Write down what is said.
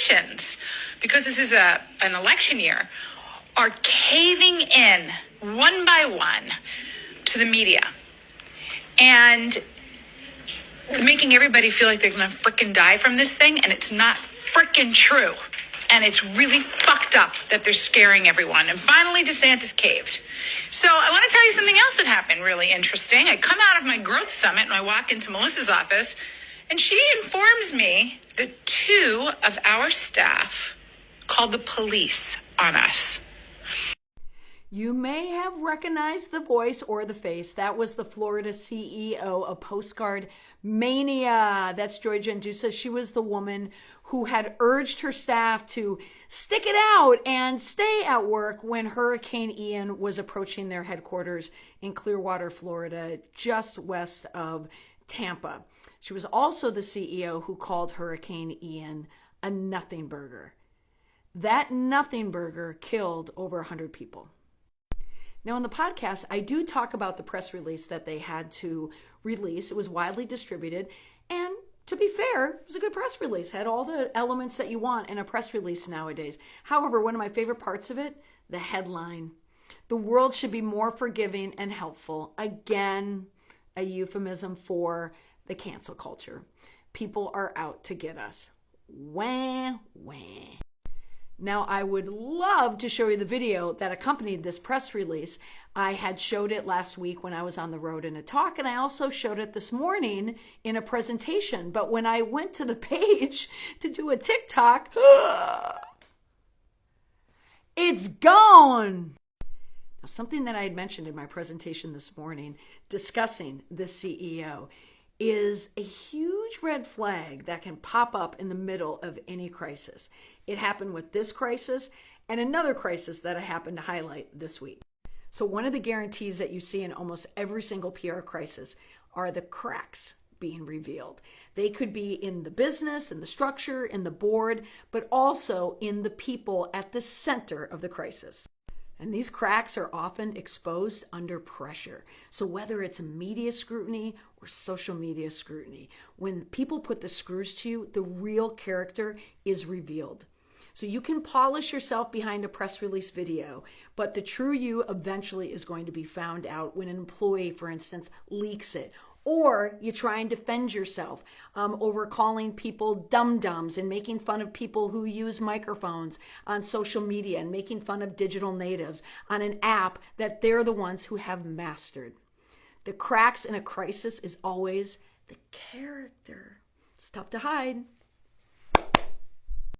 politicians, because this is an election year, are caving in one by one to the media and making everybody feel like they're going to frickin' die from this thing, and it's not frickin' true. And it's really fucked up that they're scaring everyone. And finally, DeSantis caved. So I want to tell you something else that happened really interesting. I come out of my growth summit and I walk into Melissa's office, and she informs me that 2 of our staff called the police on us. You may have recognized the voice or the face. That was the Florida CEO of PostcardMania. That's Joy Gendusa. She was the woman who had urged her staff to stick it out and stay at work when Hurricane Ian was approaching their headquarters in Clearwater, Florida, just west of Tampa. She was also the CEO who called Hurricane Ian a nothing burger. That nothing burger killed over 100 people. Now, in the podcast, I do talk about the press release that they had to release. It was widely distributed. And to be fair, it was a good press release. Had all the elements that you want in a press release nowadays. However, one of my favorite parts of it, the headline. The world should be more forgiving and helpful. Again, a euphemism for the cancel culture. People are out to get us. Wah, wah. Now, I would love to show you the video that accompanied this press release. I had showed it last week when I was on the road in a talk, and I also showed it this morning in a presentation. But when I went to the page to do a TikTok, it's gone. Now, something that I had mentioned in my presentation this morning discussing this CEO is a huge red flag that can pop up in the middle of any crisis. It happened with this crisis and another crisis that I happened to highlight this week. So one of the guarantees that you see in almost every single PR crisis are the cracks being revealed. They could be in the business, in the structure, in the board, but also in the people at the center of the crisis. And these cracks are often exposed under pressure. So whether it's media scrutiny or social media scrutiny, when people put the screws to you, the real character is revealed. So you can polish yourself behind a press release video, but the true you eventually is going to be found out when an employee, for instance, leaks it. Or you try and defend yourself over calling people dum-dums and making fun of people who use microphones on social media and making fun of digital natives on an app that they're the ones who have mastered. The cracks in a crisis is always the character. It's tough to hide.